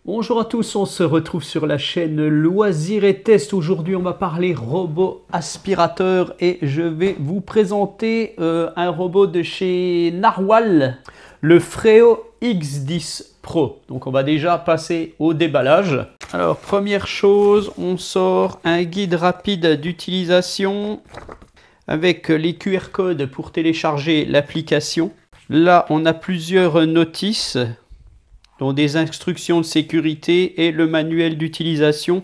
Bonjour à tous, on se retrouve sur la chaîne Loisirs et Tests. Aujourd'hui, on va parler robot aspirateur et je vais vous présenter un robot de chez Narwhal, le Freo X10 Pro. Donc, on va déjà passer au déballage. Alors, première chose, on sort un guide rapide d'utilisation avec les QR codes pour télécharger l'application. Là, on a plusieurs notices, dont des instructions de sécurité et le manuel d'utilisation.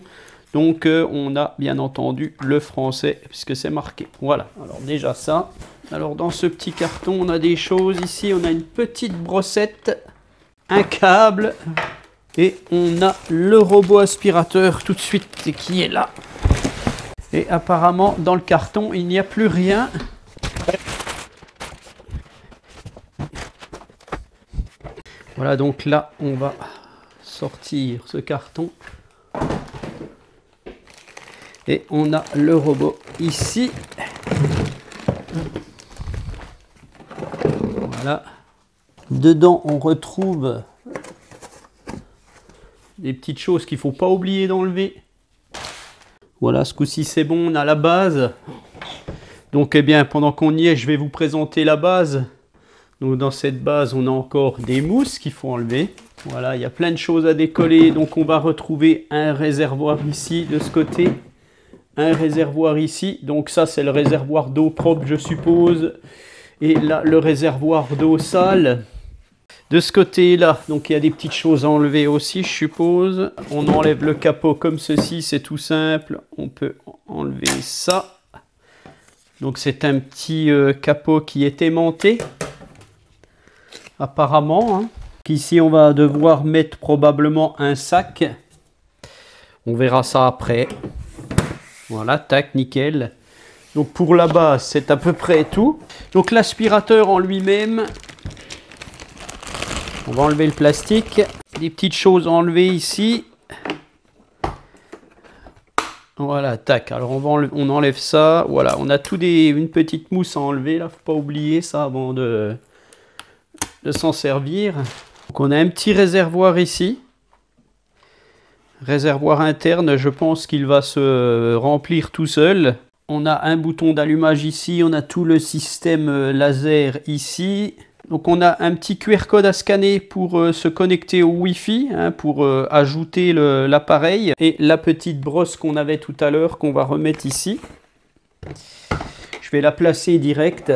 Donc on a bien entendu le français puisque c'est marqué. Voilà, alors déjà ça. Alors dans ce petit carton, on a des choses ici. On a une petite brossette, un câble et on a le robot aspirateur tout de suite qui est là. Et apparemment dans le carton, il n'y a plus rien. Voilà, donc là, on va sortir ce carton. Et on a le robot ici. Voilà. Dedans, on retrouve des petites choses qu'il ne faut pas oublier d'enlever. Voilà, ce coup-ci, c'est bon, on a la base. Donc, eh bien, pendant qu'on y est, je vais vous présenter la base. Donc dans cette base, on a encore des mousses qu'il faut enlever. Voilà, il y a plein de choses à décoller. Donc on va retrouver un réservoir ici de ce côté. Un réservoir ici. Donc ça, c'est le réservoir d'eau propre, je suppose. Et là, le réservoir d'eau sale. De ce côté-là, donc il y a des petites choses à enlever aussi, je suppose. On enlève le capot comme ceci, c'est tout simple. On peut enlever ça. Donc c'est un petit capot qui est aimanté. Apparemment, hein. Ici on va devoir mettre probablement un sac. On verra ça après. Voilà, tac, nickel. Donc pour la base, c'est à peu près tout. Donc l'aspirateur en lui-même, on va enlever le plastique. Des petites choses à enlever ici. Voilà, tac. Alors on enlève ça. Voilà, on a une petite mousse à enlever là. Faut pas oublier ça avant de s'en servir. Donc on a un petit réservoir ici. Réservoir interne, je pense qu'il va se remplir tout seul. On a un bouton d'allumage ici, on a tout le système laser ici. Donc on a un petit QR code à scanner pour se connecter au Wi-Fi, hein, pour ajouter l'appareil. Et la petite brosse qu'on avait tout à l'heure, qu'on va remettre ici. Je vais la placer direct.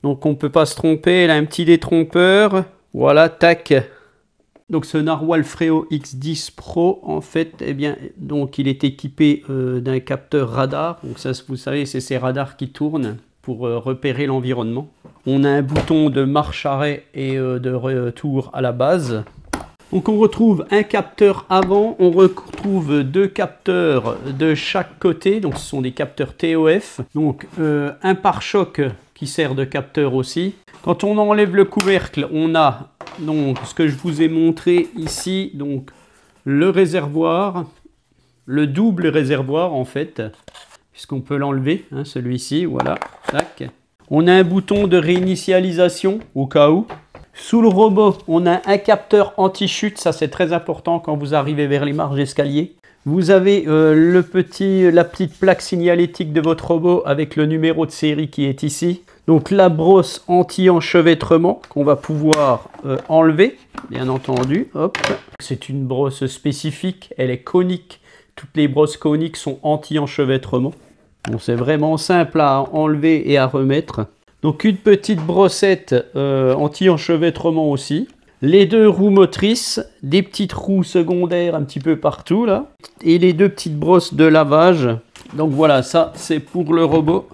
Donc on ne peut pas se tromper, elle a un petit détrompeur. Voilà, tac. Donc ce Narwhal Freo X10 Pro, en fait, eh bien, donc il est équipé d'un capteur radar. Donc ça, vous savez, c'est ces radars qui tournent pour repérer l'environnement. On a un bouton de marche-arrêt et de retour à la base. Donc on retrouve un capteur avant, on retrouve deux capteurs de chaque côté. Donc ce sont des capteurs TOF. Donc un pare-choc qui sert de capteur aussi. Quand on enlève le couvercle, on a donc ce que je vous ai montré ici, donc le réservoir, le double réservoir en fait, puisqu'on peut l'enlever, hein, celui-ci, voilà, tac. On a un bouton de réinitialisation au cas où. Sous le robot, on a un capteur anti-chute, ça c'est très important quand vous arrivez vers les marches d'escalier. Vous avez la petite plaque signalétique de votre robot avec le numéro de série qui est ici. Donc la brosse anti-enchevêtrement qu'on va pouvoir enlever, bien entendu. Hop. C'est une brosse spécifique, elle est conique. Toutes les brosses coniques sont anti-enchevêtrement. Bon, c'est vraiment simple à enlever et à remettre. Donc une petite brossette anti-enchevêtrement aussi. Les deux roues motrices, des petites roues secondaires un petit peu partout là. Et les deux petites brosses de lavage. Donc voilà, ça c'est pour le robot.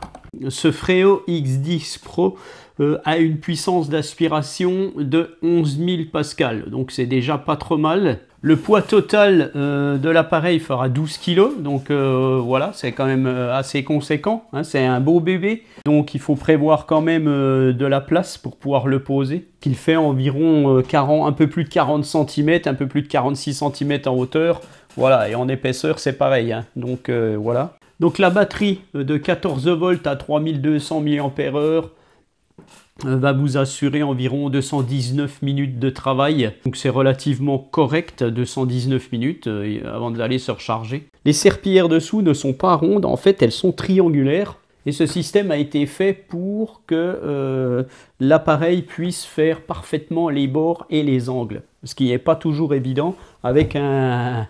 Ce Freo X10 Pro a une puissance d'aspiration de 11 000 pascal. Donc c'est déjà pas trop mal. Le poids total de l'appareil fera 12 kg. Donc voilà, c'est quand même assez conséquent. Hein, c'est un beau bébé. Donc il faut prévoir quand même de la place pour pouvoir le poser. Qu'il fait environ un peu plus de 40 cm, un peu plus de 46 cm en hauteur. Voilà, et en épaisseur c'est pareil. Hein. Donc voilà. Donc la batterie de 14 volts à 3200 mAh va vous assurer environ 219 minutes de travail. Donc c'est relativement correct, 219 minutes avant d'aller se recharger. Les serpillères dessous ne sont pas rondes, en fait elles sont triangulaires. Et ce système a été fait pour que l'appareil puisse faire parfaitement les bords et les angles. Ce qui n'est pas toujours évident avec un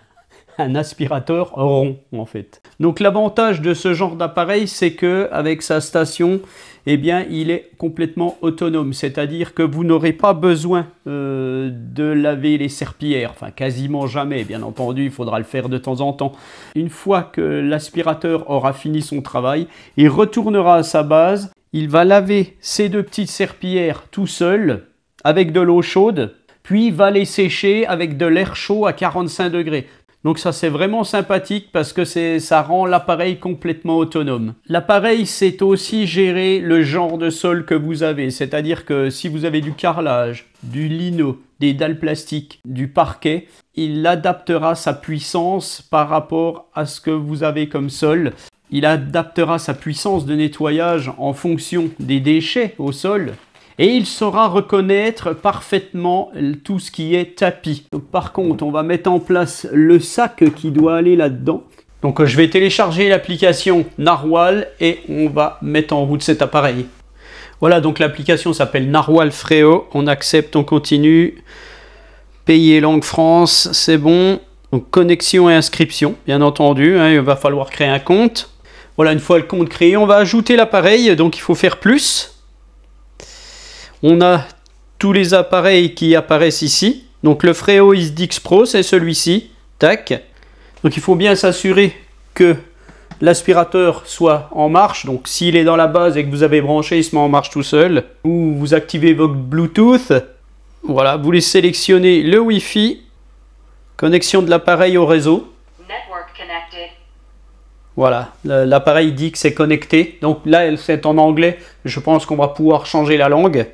aspirateur rond en fait. Donc l'avantage de ce genre d'appareil, c'est que avec sa station, eh bien, il est complètement autonome. C'est-à-dire que vous n'aurez pas besoin de laver les serpillères. Enfin, quasiment jamais. Bien entendu, il faudra le faire de temps en temps. Une fois que l'aspirateur aura fini son travail, il retournera à sa base. Il va laver ces deux petites serpillères tout seul avec de l'eau chaude. Puis il va les sécher avec de l'air chaud à 45 degrés. Donc ça c'est vraiment sympathique parce que ça rend l'appareil complètement autonome. L'appareil sait aussi gérer le genre de sol que vous avez. C'est-à-dire que si vous avez du carrelage, du lino, des dalles plastiques, du parquet, il adaptera sa puissance par rapport à ce que vous avez comme sol. Il adaptera sa puissance de nettoyage en fonction des déchets au sol. Et il saura reconnaître parfaitement tout ce qui est tapis. Donc, par contre, on va mettre en place le sac qui doit aller là-dedans. Donc je vais télécharger l'application Narwhal et on va mettre en route cet appareil. Voilà, donc l'application s'appelle Narwhal Freo. On accepte, on continue. Pays et langue France, c'est bon. Donc connexion et inscription, bien entendu. Hein, il va falloir créer un compte. Voilà, une fois le compte créé, on va ajouter l'appareil. Donc il faut faire plus. On a tous les appareils qui apparaissent ici. Donc le Freo ISDIX Pro, c'est celui-ci. Tac. Donc il faut bien s'assurer que l'aspirateur soit en marche. Donc s'il est dans la base et que vous avez branché, il se met en marche tout seul. Ou vous activez votre Bluetooth. Voilà, vous voulez sélectionner le Wi-Fi. Connexion de l'appareil au réseau. Voilà, l'appareil dit que c'est connecté. Donc là, c'est en anglais. Je pense qu'on va pouvoir changer la langue.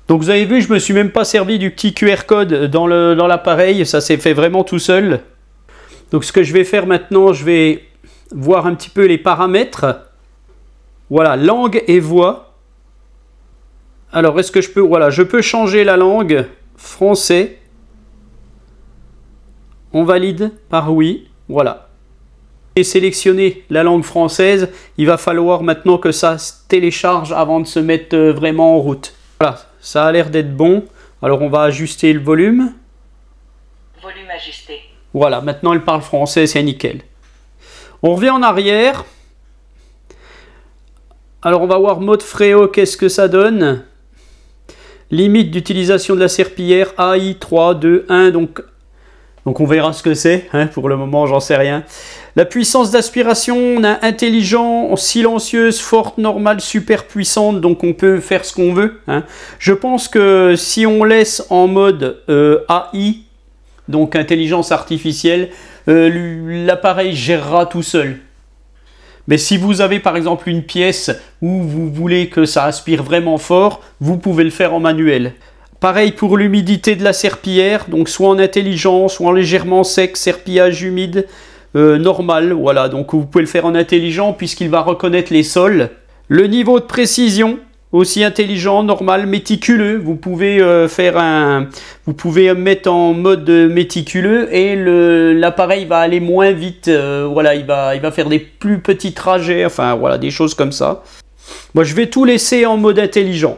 Donc vous avez vu, je ne me suis même pas servi du petit QR code dans l'appareil. Ça s'est fait vraiment tout seul. Donc ce que je vais faire maintenant, je vais voir un petit peu les paramètres. Voilà, langue et voix. Alors est-ce que je peux... Voilà, je peux changer la langue. Français. On valide par oui. Voilà. Et sélectionner la langue française. Il va falloir maintenant que ça se télécharge avant de se mettre vraiment en route. Voilà, ça a l'air d'être bon. Alors on va ajuster le volume. Volume ajusté. Voilà, maintenant elle parle français, c'est nickel. On revient en arrière. Alors on va voir mode Freo, qu'est-ce que ça donne. Limite d'utilisation de la serpillière AI 3, 2, 1. Donc on verra ce que c'est. Hein, pour le moment, j'en sais rien. La puissance d'aspiration, on a intelligent, silencieuse, forte, normale, super puissante. Donc on peut faire ce qu'on veut. Hein. Je pense que si on laisse en mode AI, donc intelligence artificielle, l'appareil gérera tout seul. Mais si vous avez par exemple une pièce où vous voulez que ça aspire vraiment fort, vous pouvez le faire en manuel. Pareil pour l'humidité de la serpillière, donc soit en intelligent, soit en légèrement sec, serpillage humide, normal. Voilà, donc vous pouvez le faire en intelligent puisqu'il va reconnaître les sols. Le niveau de précision, aussi intelligent, normal, méticuleux. Vous pouvez vous pouvez mettre en mode méticuleux et l'appareil va aller moins vite. Voilà, il va faire des plus petits trajets. Enfin, voilà, des choses comme ça. Moi, je vais tout laisser en mode intelligent.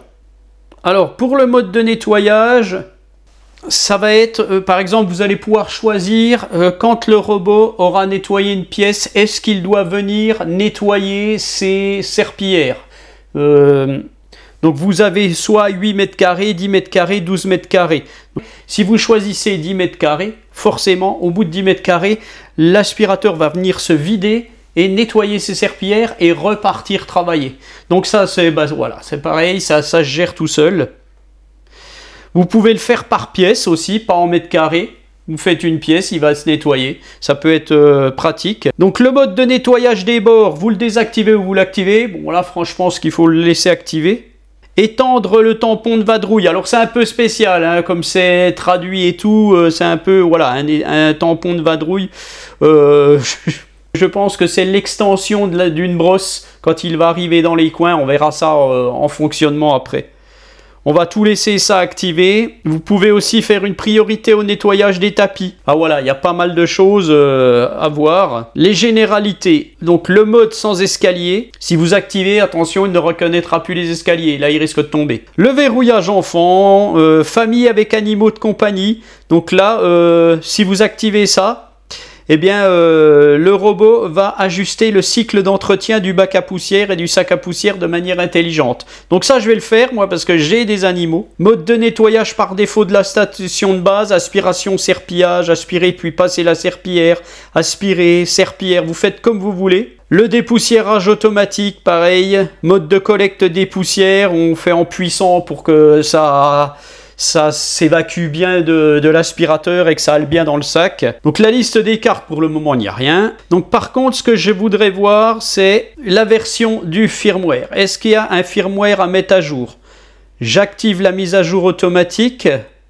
Alors, pour le mode de nettoyage, ça va être, par exemple, vous allez pouvoir choisir quand le robot aura nettoyé une pièce, est-ce qu'il doit venir nettoyer ses serpillières. Donc vous avez soit 8 mètres carrés, 10 mètres carrés, 12 mètres carrés. Si vous choisissez 10 mètres carrés, forcément, au bout de 10 mètres carrés, l'aspirateur va venir se vider et nettoyer ses serpillières et repartir travailler. Donc ça, c'est voilà, c'est pareil, ça se gère tout seul. Vous pouvez le faire par pièce aussi, pas en mètres carrés. Vous faites une pièce, il va se nettoyer. Ça peut être pratique. Donc le mode de nettoyage des bords, vous le désactivez ou vous l'activez. Bon là, franchement, ce qu'il faut le laisser activer. Étendre le tampon de vadrouille. Alors c'est un peu spécial, hein, comme c'est traduit et tout. C'est un peu, voilà, un tampon de vadrouille. Je pense que c'est l'extension d'une brosse quand il va arriver dans les coins. On verra ça en fonctionnement après. On va tout laisser ça activer. Vous pouvez aussi faire une priorité au nettoyage des tapis. Ah voilà, il y a pas mal de choses à voir. Les généralités. Donc le mode sans escalier. Si vous activez, attention, il ne reconnaîtra plus les escaliers. Là, il risque de tomber. Le verrouillage enfant. Famille avec animaux de compagnie. Donc là, si vous activez ça, eh bien, le robot va ajuster le cycle d'entretien du bac à poussière et du sac à poussière de manière intelligente. Donc ça, je vais le faire, moi, parce que j'ai des animaux. Mode de nettoyage par défaut de la station de base, aspiration, serpillage, aspirer puis passer la serpillière, aspirer, serpillière, vous faites comme vous voulez. Le dépoussiérage automatique, pareil. Mode de collecte des poussières, on fait en puissant pour que ça s'évacue bien de l'aspirateur et que ça aille bien dans le sac. Donc la liste des cartes, pour le moment, il n'y a rien. Donc par contre, ce que je voudrais voir, c'est la version du firmware. Est-ce qu'il y a un firmware à mettre à jour? J'active la mise à jour automatique.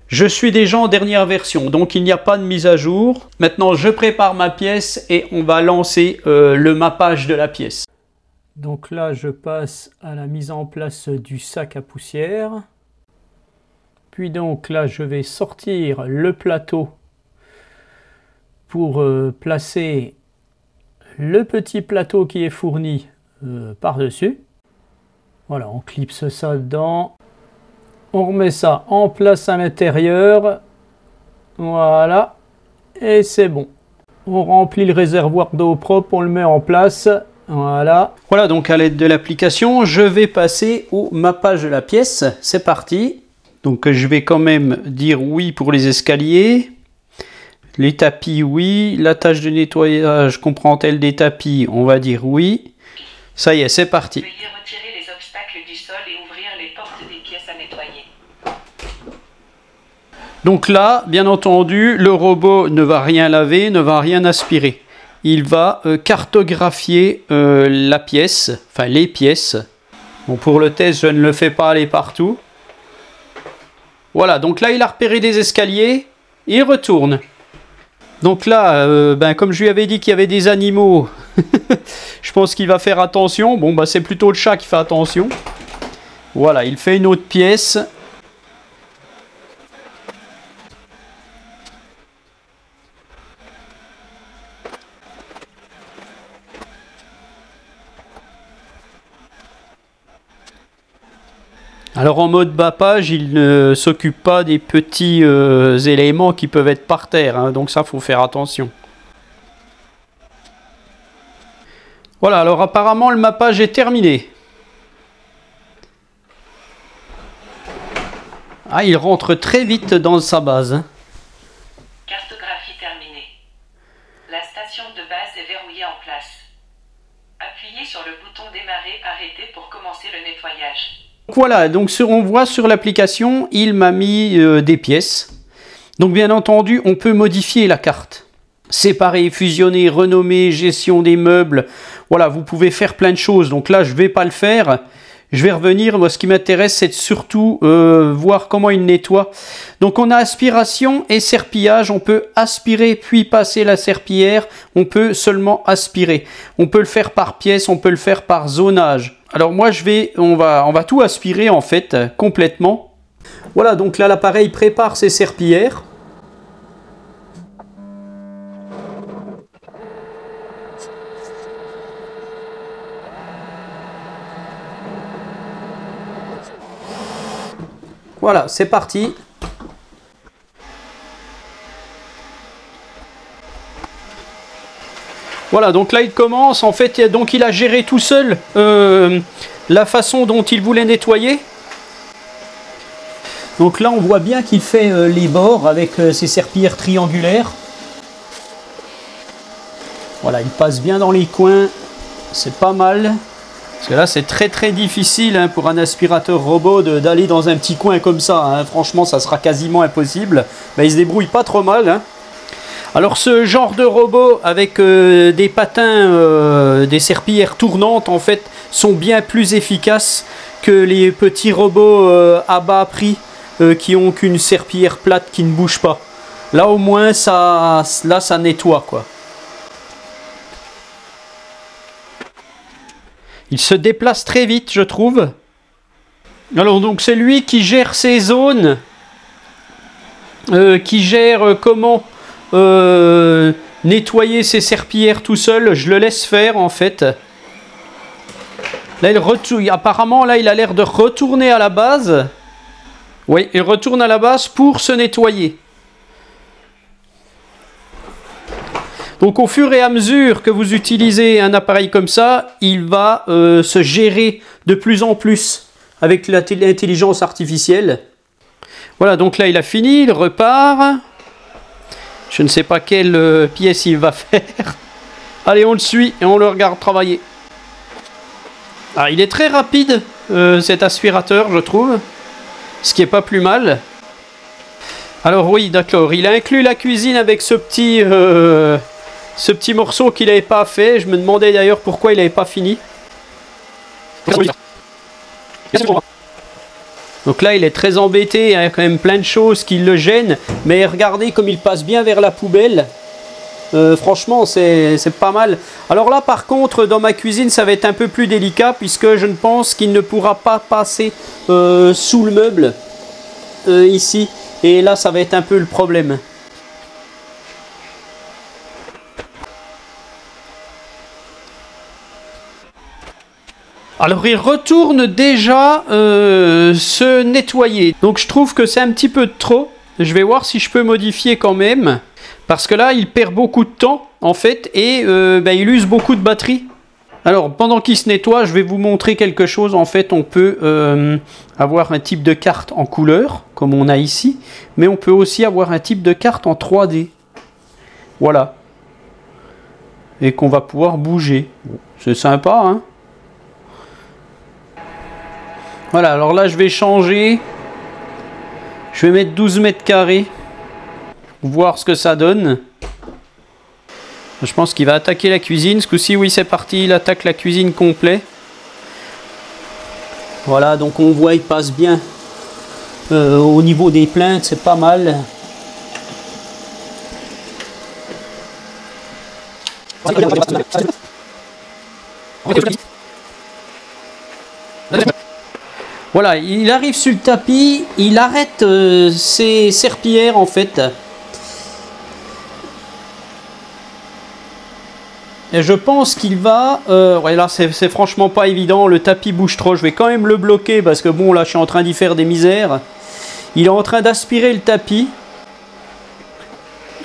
Je suis déjà en dernière version, donc il n'y a pas de mise à jour. Maintenant, je prépare ma pièce et on va lancer le mappage de la pièce. Donc là, je passe à la mise en place du sac à poussière. Puis donc là, je vais sortir le plateau pour placer le petit plateau qui est fourni par-dessus. Voilà, on clipse ça dedans. On remet ça en place à l'intérieur. Voilà. Et c'est bon. On remplit le réservoir d'eau propre, on le met en place. Voilà. Voilà, donc à l'aide de l'application, je vais passer au mappage de la pièce. C'est parti. Donc je vais quand même dire oui pour les escaliers. Les tapis, oui. La tâche de nettoyage comprend-elle des tapis? On va dire oui. Ça y est, c'est parti. Veuillez retirer les obstacles du sol et ouvrir les portes des pièces à nettoyer. Donc là, bien entendu, le robot ne va rien laver, ne va rien aspirer. Il va cartographier la pièce, enfin les pièces. Bon, pour le test, je ne le fais pas aller partout. Voilà, donc là, il a repéré des escaliers, il retourne. Donc là, comme je lui avais dit qu'il y avait des animaux, je pense qu'il va faire attention. Bon, c'est plutôt le chat qui fait attention. Voilà, il fait une autre pièce. Alors en mode mappage, il ne s'occupe pas des petits éléments qui peuvent être par terre, hein, donc ça, faut faire attention. Voilà, alors apparemment le mappage est terminé. Ah, il rentre très vite dans sa base. Hein. Cartographie terminée. La station de base est verrouillée en place. Appuyez sur le bouton démarrer, arrêter pour commencer le nettoyage. Voilà, donc on voit sur l'application, il m'a mis des pièces. Donc bien entendu, on peut modifier la carte. Séparer, fusionner, renommer, gestion des meubles. Voilà, vous pouvez faire plein de choses. Donc là, je ne vais pas le faire. Je vais revenir. Moi, ce qui m'intéresse, c'est surtout voir comment il nettoie. Donc on a aspiration et serpillage. On peut aspirer puis passer la serpillière. On peut seulement aspirer. On peut le faire par pièce, on peut le faire par zonage. Alors moi, on va tout aspirer en fait, complètement. Voilà, donc là, l'appareil prépare ses serpillières. Voilà, c'est parti. Voilà, donc là il commence, en fait, donc il a géré tout seul la façon dont il voulait nettoyer. Donc là on voit bien qu'il fait les bords avec ses serpillières triangulaires. Voilà, il passe bien dans les coins, c'est pas mal. Parce que là c'est très difficile hein, pour un aspirateur robot d'aller dans un petit coin comme ça. Hein. Franchement, ça sera quasiment impossible. Ben, il se débrouille pas trop mal. Hein. Alors ce genre de robot avec des patins, des serpillières tournantes en fait sont bien plus efficaces que les petits robots à bas prix qui ont qu'une serpillière plate qui ne bouge pas. Là au moins ça nettoie quoi. Il se déplace très vite je trouve. Alors donc c'est lui qui gère ces zones, qui gère comment nettoyer ces serpillères tout seul. Je le laisse faire en fait. Là, apparemment, là, il a l'air de retourner à la base. Oui, il retourne à la base pour se nettoyer. Donc, au fur et à mesure que vous utilisez un appareil comme ça, il va se gérer de plus en plus avec l'intelligence artificielle. Voilà, donc là, il a fini, il repart. Je ne sais pas quelle pièce il va faire. Allez, on le suit et on le regarde travailler. Ah, il est très rapide, cet aspirateur, je trouve. Ce qui est pas plus mal. Alors oui, d'accord. Il a inclus la cuisine avec ce petit morceau qu'il n'avait pas fait. Je me demandais d'ailleurs pourquoi il n'avait pas fini. Donc là, il est très embêté. Il y a quand même plein de choses qui le gênent. Mais regardez comme il passe bien vers la poubelle. Franchement, c'est pas mal. Alors là, par contre, dans ma cuisine, ça va être un peu plus délicat puisque je ne pense qu'il ne pourra pas passer sous le meuble ici. Et là, ça va être un peu le problème. Alors, il retourne déjà se nettoyer. Donc, je trouve que c'est un petit peu de trop. Je vais voir si je peux modifier quand même. Parce que là, il perd beaucoup de temps, en fait, et il use beaucoup de batterie. Alors, pendant qu'il se nettoie, je vais vous montrer quelque chose. En fait, on peut avoir un type de carte en couleur, comme on a ici, mais on peut aussi avoir un type de carte en 3D. Voilà. Et qu'on va pouvoir bouger. C'est sympa, hein? Voilà, alors là, je vais changer. Je vais mettre 12 mètres carrés. Voir ce que ça donne. Je pense qu'il va attaquer la cuisine. Ce coup-ci, oui, c'est parti. Il attaque la cuisine complet. Voilà, donc on voit, il passe bien. Au niveau des plaintes, c'est pas mal. Voilà, il arrive sur le tapis. Il arrête ses serpillères, en fait. Et je pense qu'il va... ouais, là, c'est franchement pas évident. Le tapis bouge trop. Je vais quand même le bloquer parce que bon, là, je suis en train d'y faire des misères. Il est en train d'aspirer le tapis.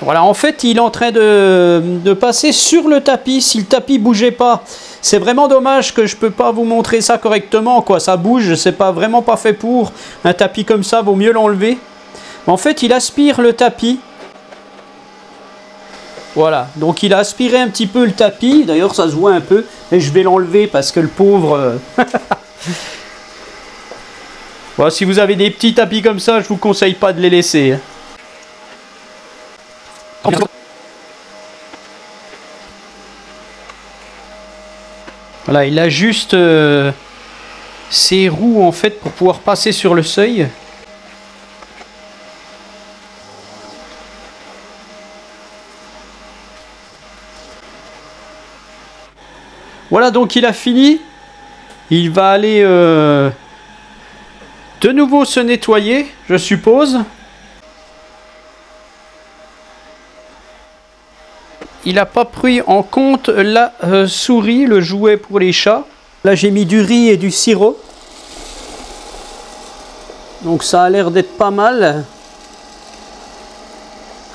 Voilà, en fait, il est en train de passer sur le tapis. Si le tapis bougeait pas, c'est vraiment dommage que je peux pas vous montrer ça correctement, quoi. Ça bouge, c'est pas vraiment pas fait pour. Un tapis comme ça, vaut mieux l'enlever. En fait, il aspire le tapis. Voilà, donc il a aspiré un petit peu le tapis. D'ailleurs, ça se voit un peu. Et je vais l'enlever parce que le pauvre... Voilà, si vous avez des petits tapis comme ça, je vous conseille pas de les laisser. Voilà, il a juste ses roues en fait pour pouvoir passer sur le seuil. Voilà, donc il a fini. Il va aller de nouveau se nettoyer, je suppose. Il n'a pas pris en compte la souris, le jouet pour les chats. Là, j'ai mis du riz et du sirop. Donc ça a l'air d'être pas mal.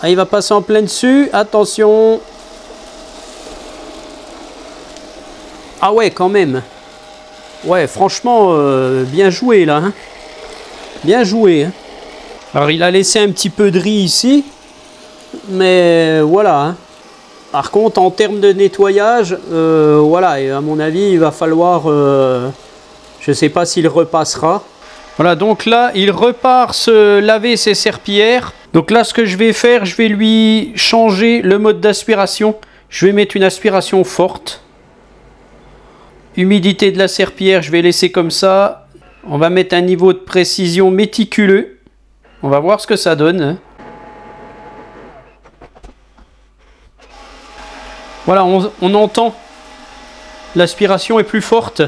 Ah, il va passer en plein dessus. Attention. Ah ouais, quand même. Ouais, franchement, bien joué là. Hein. Bien joué. Hein. Alors, il a laissé un petit peu de riz ici. Mais voilà. Hein. Par contre, en termes de nettoyage, voilà, et à mon avis, il va falloir... je ne sais pas s'il repassera. Voilà, donc là, il repart se laver ses serpillères. Donc là, ce que je vais faire, je vais lui changer le mode d'aspiration. Je vais mettre une aspiration forte. Humidité de la serpillière, je vais laisser comme ça. On va mettre un niveau de précision méticuleux. On va voir ce que ça donne. Voilà, on entend. L'aspiration est plus forte.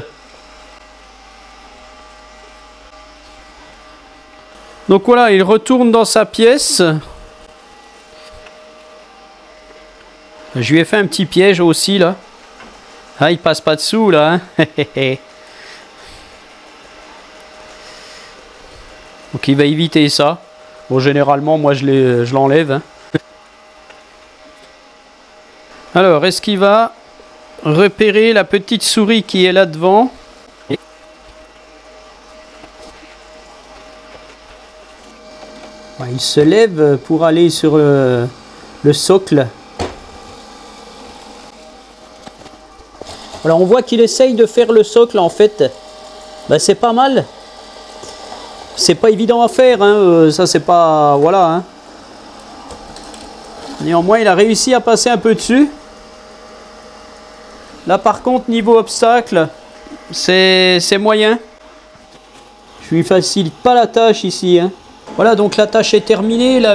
Donc voilà, il retourne dans sa pièce. Je lui ai fait un petit piège aussi là. Ah, il passe pas dessous là. Hein. Donc il va éviter ça. Bon, généralement, moi je l'enlève. Hein. Alors, est-ce qu'il va repérer la petite souris qui est là devant? Il se lève pour aller sur le socle. Alors on voit qu'il essaye de faire le socle en fait. Ben, c'est pas mal. C'est pas évident à faire, hein. Ça c'est pas... Voilà. Hein. Néanmoins il a réussi à passer un peu dessus. Là par contre niveau obstacle, c'est moyen. Je lui facilite pas la tâche ici. Hein. Voilà, donc la tâche est terminée. Là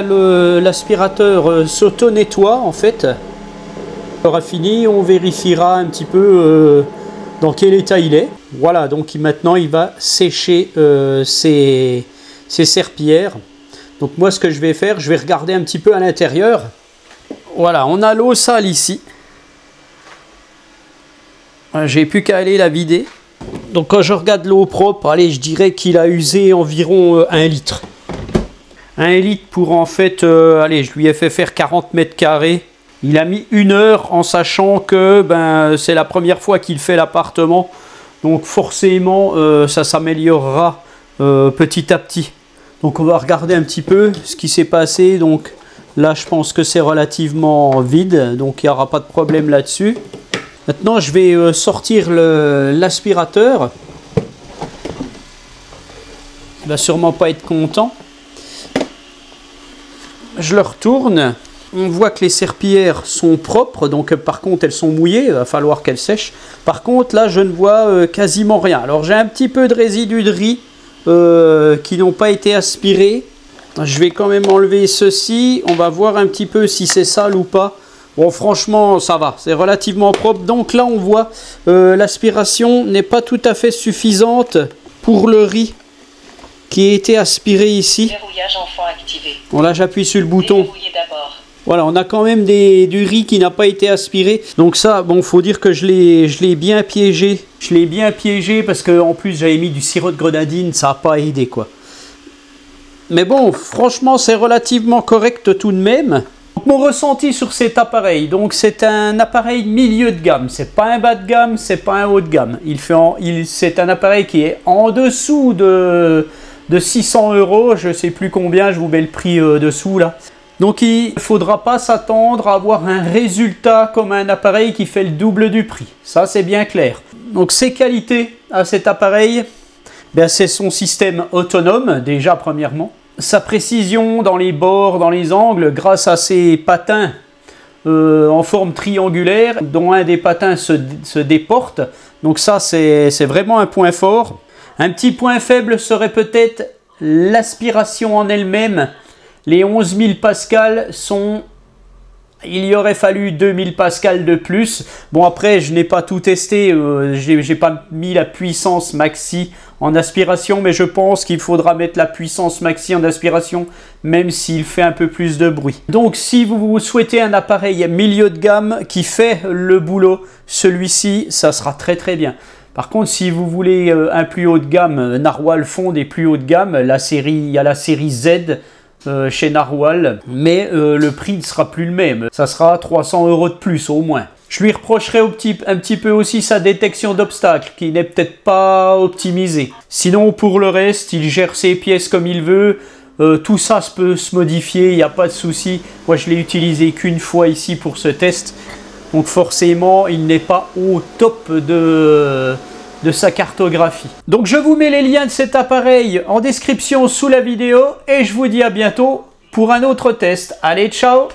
l'aspirateur s'auto-nettoie en fait. On aura fini, on vérifiera un petit peu dans quel état il est. Voilà, donc maintenant il va sécher ses serpillères. Donc moi ce que je vais faire, je vais regarder un petit peu à l'intérieur. Voilà, on a l'eau sale ici. J'ai plus qu'à aller la vider. Donc quand je regarde l'eau propre, allez, je dirais qu'il a usé environ 1 litre. 1 litre pour en fait, allez, je lui ai fait faire 40 mètres carrés. Il a mis 1 heure en sachant que ben, c'est la première fois qu'il fait l'appartement. Donc forcément, ça s'améliorera petit à petit. Donc on va regarder un petit peu ce qui s'est passé. Donc là, je pense que c'est relativement vide. Donc il n'y aura pas de problème là-dessus. Maintenant, je vais sortir l'aspirateur. Il va sûrement pas être content. Je le retourne. On voit que les serpillères sont propres, donc par contre elles sont mouillées, il va falloir qu'elles sèchent. Par contre là je ne vois quasiment rien. Alors j'ai un petit peu de résidus de riz qui n'ont pas été aspirés. Je vais quand même enlever ceci, on va voir un petit peu si c'est sale ou pas. Bon franchement ça va, c'est relativement propre. Donc là on voit l'aspiration n'est pas tout à fait suffisante pour le riz qui a été aspiré ici. Verrouillage enfant activé. Bon là j'appuie sur le bouton. Déverrouiller d'abord. Voilà, on a quand même du riz qui n'a pas été aspiré. Donc ça, bon, faut dire que je l'ai bien piégé. Je l'ai bien piégé parce que en plus j'avais mis du sirop de grenadine, ça n'a pas aidé quoi. Mais bon, franchement, c'est relativement correct tout de même. Donc, mon ressenti sur cet appareil, donc c'est un appareil milieu de gamme. C'est pas un bas de gamme, c'est pas un haut de gamme. C'est un appareil qui est en dessous de 600 €. Je sais plus combien, je vous mets le prix dessous là. Donc il ne faudra pas s'attendre à avoir un résultat comme un appareil qui fait le double du prix. Ça c'est bien clair. Donc ses qualités à cet appareil, ben, c'est son système autonome déjà premièrement. Sa précision dans les bords, dans les angles, grâce à ses patins en forme triangulaire, dont un des patins se déporte. Donc ça c'est vraiment un point fort. Un petit point faible serait peut-être l'aspiration en elle-même. Les 11 000 pascals sont... Il y aurait fallu 2000 pascals de plus. Bon après, je n'ai pas tout testé. J'ai pas mis la puissance maxi en aspiration. Mais je pense qu'il faudra mettre la puissance maxi en aspiration. Même s'il fait un peu plus de bruit. Donc si vous souhaitez un appareil milieu de gamme qui fait le boulot, celui-ci, ça sera très très bien. Par contre, si vous voulez un plus haut de gamme, Narwhal font des plus hauts de gamme. Il y a la série Z chez Narwhal, mais le prix ne sera plus le même. Ça sera 300 € de plus au moins. Je lui reprocherai un petit peu aussi sa détection d'obstacles, qui n'est peut-être pas optimisée. Sinon, pour le reste, il gère ses pièces comme il veut. Tout ça peut se modifier, il n'y a pas de souci. Moi, je l'ai utilisé qu'une fois ici pour ce test. Donc forcément, il n'est pas au top de sa cartographie. Donc je vous mets les liens de cet appareil en description sous la vidéo et je vous dis à bientôt pour un autre test. Allez, ciao!